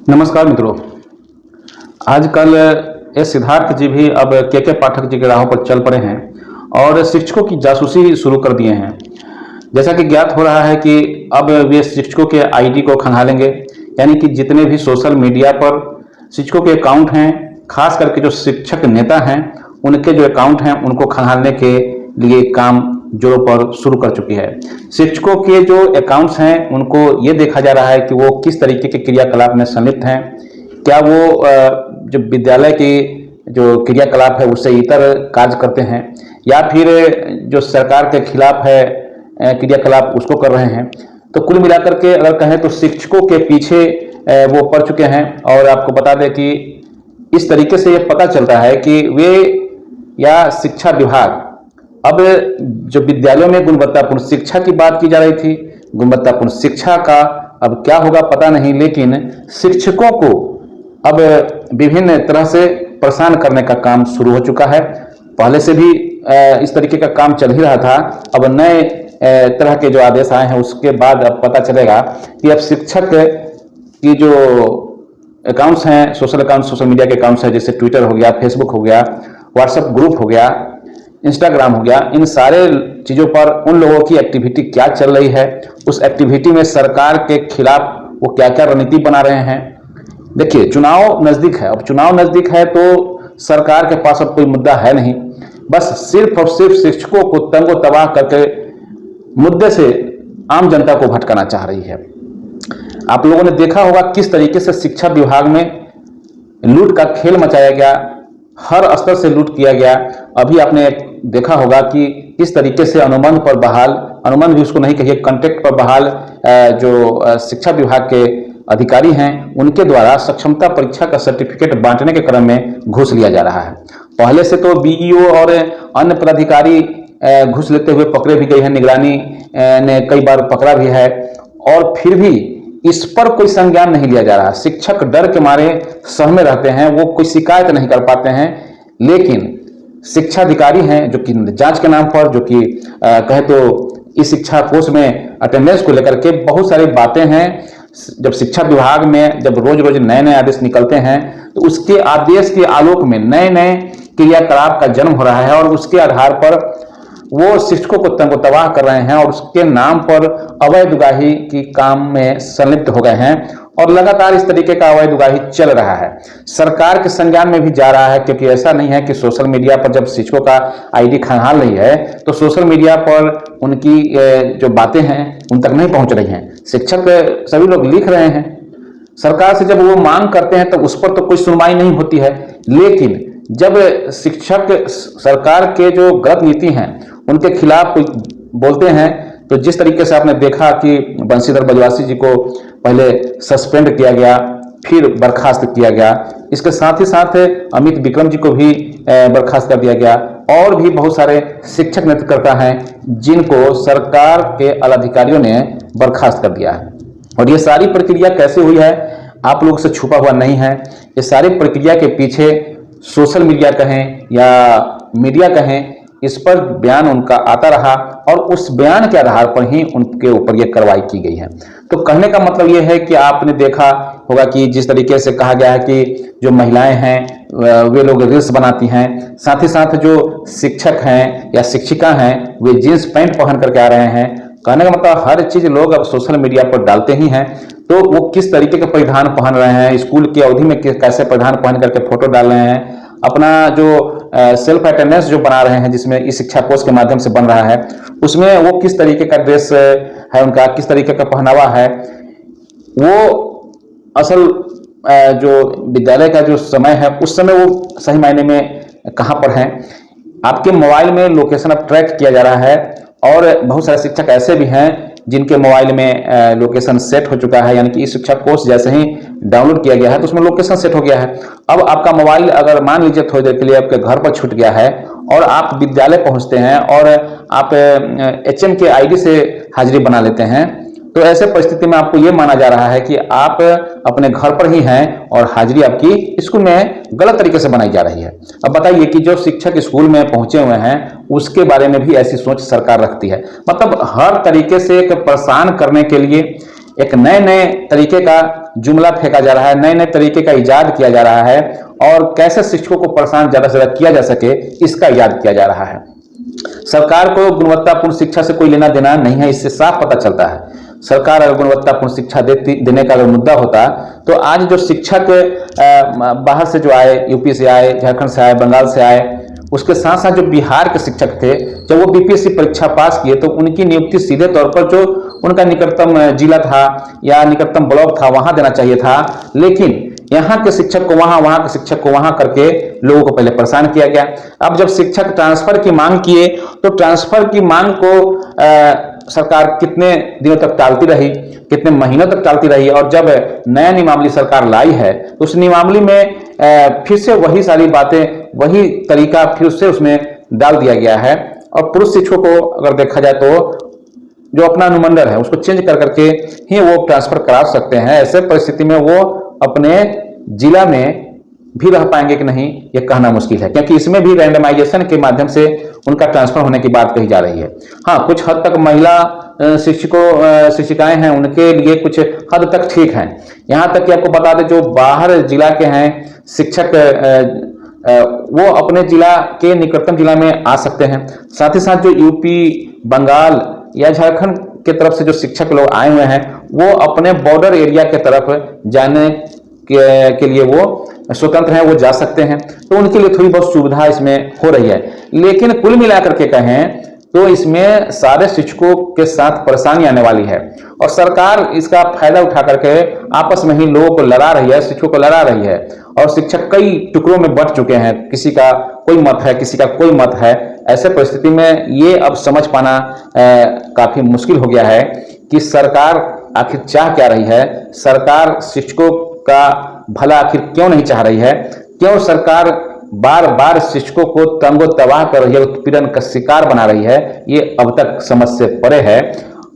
नमस्कार मित्रों। आजकल ये सिद्धार्थ जी भी अब के पाठक जी के राहों पर चल पड़े हैं और शिक्षकों की जासूसी शुरू कर दिए हैं। जैसा कि ज्ञात हो रहा है कि अब वे शिक्षकों के आईडी को खंगालेंगे, यानी कि जितने भी सोशल मीडिया पर शिक्षकों के अकाउंट हैं, खास करके जो शिक्षक नेता हैं उनके जो अकाउंट हैं उनको खंगालने के लिए काम जोरों पर शुरू कर चुकी है। शिक्षकों के जो अकाउंट्स हैं उनको ये देखा जा रहा है कि वो किस तरीके के क्रियाकलाप में संलिप्त हैं। क्या वो जो विद्यालय की जो क्रियाकलाप है उससे इतर कार्य करते हैं या फिर जो सरकार के खिलाफ है क्रियाकलाप उसको कर रहे हैं। तो कुल मिलाकर के अगर कहें तो शिक्षकों के पीछे वो पड़ चुके हैं। और आपको बता दें कि इस तरीके से ये पता चलता है कि वे या शिक्षा विभाग अब जो विद्यालयों में गुणवत्तापूर्ण शिक्षा की बात की जा रही थी, गुणवत्तापूर्ण शिक्षा का अब क्या होगा पता नहीं, लेकिन शिक्षकों को अब विभिन्न तरह से परेशान करने का काम शुरू हो चुका है। पहले से भी इस तरीके का काम चल ही रहा था। अब नए तरह के जो आदेश आए हैं उसके बाद अब पता चलेगा कि अब शिक्षक की जो अकाउंट्स हैं, सोशल अकाउंट, सोशल मीडिया के अकाउंट्स हैं, जैसे ट्विटर हो गया, फेसबुक हो गया, व्हाट्सएप ग्रुप हो गया, इंस्टाग्राम हो गया, इन सारे चीज़ों पर उन लोगों की एक्टिविटी क्या चल रही है, उस एक्टिविटी में सरकार के खिलाफ वो क्या क्या रणनीति बना रहे हैं। देखिए, चुनाव नज़दीक है। अब चुनाव नज़दीक है तो सरकार के पास अब कोई मुद्दा है नहीं, बस सिर्फ और सिर्फ शिक्षकों को तंगो तबाह करके मुद्दे से आम जनता को भटकाना चाह रही है। आप लोगों ने देखा होगा किस तरीके से शिक्षा विभाग में लूट का खेल मचाया गया, हर स्तर से लूट किया गया। अभी आपने देखा होगा कि किस तरीके से अनुबंध पर बहाल, अनुबंध भी उसको नहीं कहिए, कॉन्ट्रैक्ट पर बहाल जो शिक्षा विभाग के अधिकारी हैं उनके द्वारा सक्षमता परीक्षा का सर्टिफिकेट बांटने के क्रम में घूस लिया जा रहा है। पहले से तो बीईओ और अन्य पदाधिकारी घूस लेते हुए पकड़े भी गए हैं, निगरानी ने कई बार पकड़ा भी है, और फिर भी इस पर कोई संज्ञान नहीं लिया जा रहा। शिक्षक डर के मारे सहमे रहते हैं, वो कोई शिकायत नहीं कर पाते हैं। लेकिन शिक्षा अधिकारी हैं जो कि जांच के नाम पर, जो कि कहे तो इस शिक्षा कोष में अटेंडेंस को लेकर के बहुत सारी बातें हैं। जब शिक्षा विभाग में जब रोज रोज नए नए आदेश निकलते हैं तो उसके आदेश के आलोक में नए नए क्रियाकलाप का जन्म हो रहा है और उसके आधार पर वो शिक्षकों को तंगो तबाह कर रहे हैं और उसके नाम पर अवैध उगाही की काम में संलिप्त हो गए हैं। और लगातार इस तरीके का अवैध उगाही चल रहा है, सरकार के संज्ञान में भी जा रहा है। क्योंकि ऐसा नहीं है कि सोशल मीडिया पर जब शिक्षकों का आईडी खंगाल रही है तो सोशल मीडिया पर उनकी जो बातें हैं उन तक नहीं पहुंच रही हैं। शिक्षक सभी लोग लिख रहे हैं, सरकार से जब वो मांग करते हैं तो उस पर तो कोई सुनवाई नहीं होती है। लेकिन जब शिक्षक सरकार के जो गलत नीति हैं उनके खिलाफ बोलते हैं तो जिस तरीके से आपने देखा कि बंशीधर बजवासी जी को पहले सस्पेंड किया गया, फिर बर्खास्त किया गया, इसके साथ ही साथ अमित विक्रम जी को भी बर्खास्त कर दिया गया, और भी बहुत सारे शिक्षक नेतृत्वकर्ता हैं जिनको सरकार के अधिकारियों ने बर्खास्त कर दिया है। और ये सारी प्रक्रिया कैसे हुई है आप लोग से छुपा हुआ नहीं है। ये सारी प्रक्रिया के पीछे सोशल मीडिया कहें या मीडिया कहें, इस पर बयान उनका आता रहा और उस बयान के आधार पर ही उनके ऊपर यह कार्रवाई की गई है। तो कहने का मतलब यह है कि आपने देखा होगा कि जिस तरीके से कहा गया है कि जो महिलाएं हैं वे लोग रील्स बनाती हैं, साथ ही साथ जो शिक्षक हैं या शिक्षिका हैं वे जींस पैंट पहन करके आ रहे हैं। कहने का मतलब हर चीज लोग अब सोशल मीडिया पर डालते ही हैं। तो वो किस तरीके के परिधान पहन रहे हैं, स्कूल की अवधि में कैसे परिधान पहन करके फोटो डाल रहे हैं, अपना जो सेल्फ अटेंडेंस जो बना रहे हैं जिसमें इस शिक्षा कोष के माध्यम से बन रहा है, उसमें वो किस तरीके का ड्रेस है उनका, किस तरीके का पहनावा है, वो असल जो विद्यालय का जो समय है उस समय वो सही मायने में कहाँ पर है। आपके मोबाइल में लोकेशन अब ट्रैक किया जा रहा है और बहुत सारे शिक्षक ऐसे भी हैं जिनके मोबाइल में लोकेशन सेट हो चुका है, यानी कि इस शिक्षा कोर्स जैसे ही डाउनलोड किया गया है तो उसमें लोकेशन सेट हो गया है। अब आपका मोबाइल अगर मान लीजिए थोड़ी देर के लिए आपके घर पर छूट गया है और आप विद्यालय पहुंचते हैं और आप एचएम के आईडी से हाजिरी बना लेते हैं, तो ऐसे परिस्थिति में आपको ये माना जा रहा है कि आप अपने घर पर ही हैं और हाजिरी आपकी स्कूल में गलत तरीके से बनाई जा रही है। अब बताइए कि जो शिक्षक स्कूल में पहुंचे हुए हैं उसके बारे में भी ऐसी सोच सरकार रखती है। मतलब हर तरीके से एक परेशान करने के लिए एक नए नए तरीके का जुमला फेंका जा रहा है, नए नए तरीके का इजाद किया जा रहा है और कैसे शिक्षकों को परेशान ज्यादा से ज्यादा किया जा सके इसका इजाद किया जा रहा है। सरकार को गुणवत्तापूर्ण शिक्षा से कोई लेना देना नहीं है, इससे साफ पता चलता है। सरकार अगर गुणवत्तापूर्ण शिक्षा देने का अगर मुद्दा होता तो आज जो शिक्षक बाहर से जो आए, यूपी से आए, झारखंड से आए, बंगाल से आए, उसके साथ साथ जो बिहार के शिक्षक थे, जब वो बीपीएससी परीक्षा पास किए तो उनकी नियुक्ति सीधे तौर पर जो उनका निकटतम जिला था या निकटतम ब्लॉक था वहां देना चाहिए था, लेकिन यहाँ के शिक्षक को वहां, वहां के शिक्षक को वहां करके लोगों को पहले परेशान किया गया। अब जब शिक्षक ट्रांसफर की मांग किए तो ट्रांसफर की मांग को सरकार कितने दिनों तक टालती रही, कितने महीनों तक टालती रही, और जब नया नियमावली सरकार लाई है तो उस नियमावली में फिर से वही सारी बातें, वही तरीका फिर से उसमें डाल दिया गया है। और पुरुष शिक्षकों को अगर देखा जाए तो जो अपना अनुमंडल है उसको चेंज कर करके ही वो ट्रांसफर करा सकते हैं। ऐसे परिस्थिति में वो अपने जिला में भी रह पाएंगे कि नहीं ये कहना मुश्किल है, क्योंकि इसमें भी रैंडमाइजेशन के माध्यम से उनका ट्रांसफर होने की बात कही जा रही है। हाँ, कुछ हद तक महिला शिक्षिकाएं हैं, उनके लिए कुछ हद तक ठीक हैं। यहाँ तक कि आपको बता दें जो बाहर जिला के हैं शिक्षक, वो अपने जिला के निकटतम जिला में आ सकते हैं। साथ ही साथ जो यूपी, बंगाल या झारखंड के तरफ से जो शिक्षक लोग आए हुए हैं वो अपने बॉर्डर एरिया के तरफ जाने के लिए वो स्वतंत्र हैं, वो जा सकते हैं, तो उनके लिए थोड़ी बहुत सुविधा इसमें हो रही है। लेकिन कुल मिलाकर के कहें तो इसमें सारे शिक्षकों के साथ परेशानी आने वाली है और सरकार इसका फायदा उठा करके आपस में ही लोगों को लड़ा रही है, शिक्षकों को लड़ा रही है और शिक्षक कई टुकड़ों में बंट चुके हैं। किसी का कोई मत है, किसी का कोई मत है। ऐसे परिस्थिति में ये अब समझ पाना काफी मुश्किल हो गया है कि सरकार आखिर चाह क्या रही है, सरकार शिक्षकों का भला आखिर क्यों नहीं चाह रही है, क्यों सरकार बार बार शिक्षकों को तंगो तबाह कर रही है, उत्पीड़न का शिकार बना रही है, ये अब तक समझ से परे है।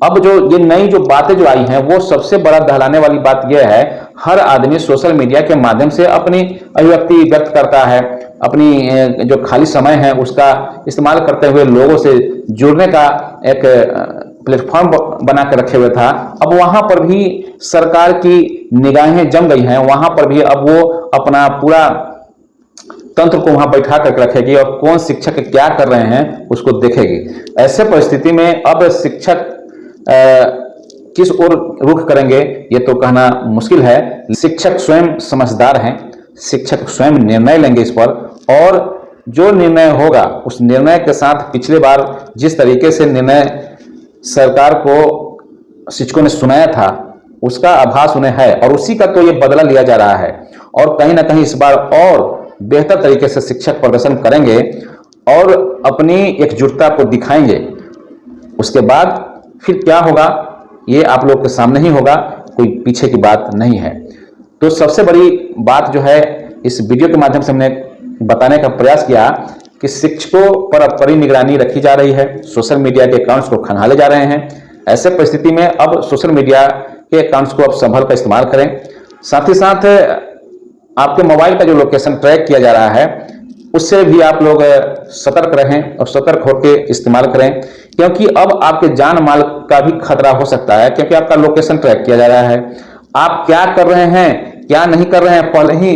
अब जो ये नई जो बातें जो आई हैं वो सबसे बड़ा दहलाने वाली बात यह है, हर आदमी सोशल मीडिया के माध्यम से अपनी अभिव्यक्ति व्यक्त करता है, अपनी जो खाली समय है उसका इस्तेमाल करते हुए लोगों से जुड़ने का एक प्लेटफॉर्म बना के रखे हुए था। अब वहां पर भी सरकार की निगाहें जम गई हैं, वहां पर भी अब वो अपना पूरा तंत्र को वहां बैठा करके रखेगी और कौन शिक्षक क्या कर रहे हैं उसको देखेगी। ऐसे परिस्थिति में अब शिक्षक किस ओर रुख करेंगे ये तो कहना मुश्किल है। शिक्षक स्वयं समझदार हैं, शिक्षक स्वयं निर्णय लेंगे इस पर, और जो निर्णय होगा उस निर्णय के साथ पिछले बार जिस तरीके से निर्णय सरकार को शिक्षकों ने सुनाया था उसका आभास उन्हें है और उसी का तो ये बदला लिया जा रहा है। और कहीं ना कहीं इस बार और बेहतर तरीके से शिक्षक प्रदर्शन करेंगे और अपनी एकजुटता को दिखाएंगे। उसके बाद फिर क्या होगा ये आप लोग के सामने ही होगा, कोई पीछे की बात नहीं है। तो सबसे बड़ी बात जो है इस वीडियो के माध्यम से हमने बताने का प्रयास किया कि शिक्षकों पर अब कड़ी निगरानी रखी जा रही है, सोशल मीडिया के अकाउंट्स को खंगाले जा रहे हैं। ऐसे परिस्थिति में अब सोशल मीडिया के अकाउंट्स को अब संभल कर इस्तेमाल करें। साथ ही साथ आपके मोबाइल का जो लोकेशन ट्रैक किया जा रहा है उससे भी आप लोग सतर्क रहें और सतर्क होकर इस्तेमाल करें, क्योंकि अब आपके जान माल का भी खतरा हो सकता है, क्योंकि आपका लोकेशन ट्रैक किया जा रहा है। आप क्या कर रहे हैं क्या नहीं कर रहे हैं, पहले ही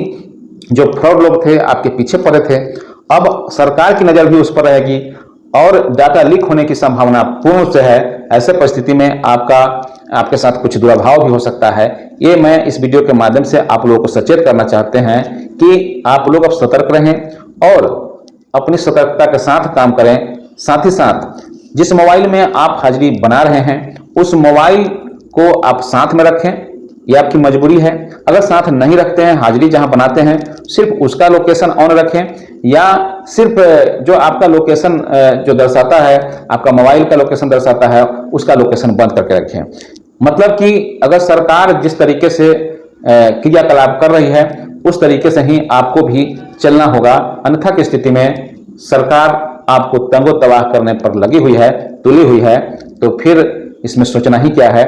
जो फ्रॉड लोग थे आपके पीछे पड़े थे, अब सरकार की नजर भी उस पर रहेगी और डाटा लीक होने की संभावना पूर्ण से है। ऐसे परिस्थिति में आपके साथ कुछ दुर्भाव भी हो सकता है। ये मैं इस वीडियो के माध्यम से आप लोगों को सचेत करना चाहते हैं कि आप लोग अब सतर्क रहें और अपनी सतर्कता के साथ काम करें। साथ ही साथ जिस मोबाइल में आप हाजिरी बना रहे हैं उस मोबाइल को आप साथ में रखें, ये आपकी मजबूरी है। अगर साथ नहीं रखते हैं, हाजिरी जहां बनाते हैं सिर्फ उसका लोकेशन ऑन रखें या सिर्फ जो आपका लोकेशन जो दर्शाता है, आपका मोबाइल का लोकेशन दर्शाता है, उसका लोकेशन बंद करके रखें। मतलब कि अगर सरकार जिस तरीके से क्रियाकलाप कर रही है उस तरीके से ही आपको भी चलना होगा, अन्यथा की स्थिति में सरकार आपको तंगो तबाह करने पर लगी हुई है, तुली हुई है, तो फिर इसमें सोचना ही क्या है।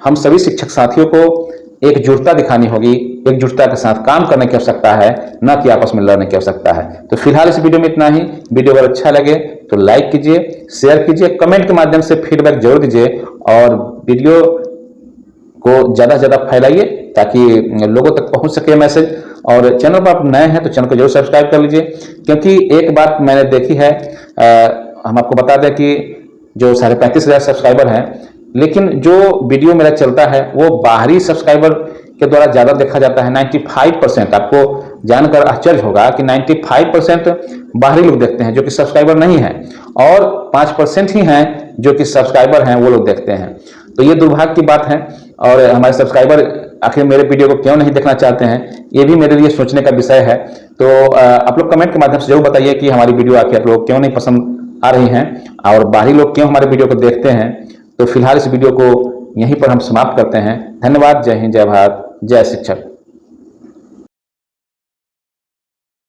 हम सभी शिक्षक साथियों को एकजुटता दिखानी होगी, एकजुटता के साथ काम करने की आवश्यकता है, न कि आपस में लड़ने की आवश्यकता है। तो फिलहाल इस वीडियो में इतना ही। वीडियो अगर अच्छा लगे तो लाइक कीजिए, शेयर कीजिए, कमेंट के माध्यम से फीडबैक जरूर दीजिए और वीडियो को ज़्यादा से ज़्यादा फैलाइए ताकि लोगों तक पहुंच सके मैसेज। और चैनल पर आप नए हैं तो चैनल को जरूर सब्सक्राइब कर लीजिए, क्योंकि एक बात मैंने देखी है, हम आपको बता दें कि जो 35,500 सब्सक्राइबर हैं, लेकिन जो वीडियो मेरा चलता है वो बाहरी सब्सक्राइबर के द्वारा ज़्यादा देखा जाता है। 95%, आपको जानकर आश्चर्य होगा कि 95% बाहरी लोग देखते हैं जो कि सब्सक्राइबर नहीं है, और 5% ही हैं जो कि सब्सक्राइबर हैं, वो लोग देखते हैं। तो ये दुर्भाग्य की बात है। और हमारे सब्सक्राइबर आखिर मेरे वीडियो को क्यों नहीं देखना चाहते हैं, ये भी मेरे लिए सोचने का विषय है। तो आप लोग कमेंट के माध्यम से जरूर बताइए कि हमारी वीडियो आखिर आप लोग क्यों नहीं पसंद आ रही हैं, और बाहरी लोग क्यों हमारे वीडियो को देखते हैं। तो फिलहाल इस वीडियो को यहीं पर हम समाप्त करते हैं। धन्यवाद। जय हिंद, जय भारत, जय शिक्षक।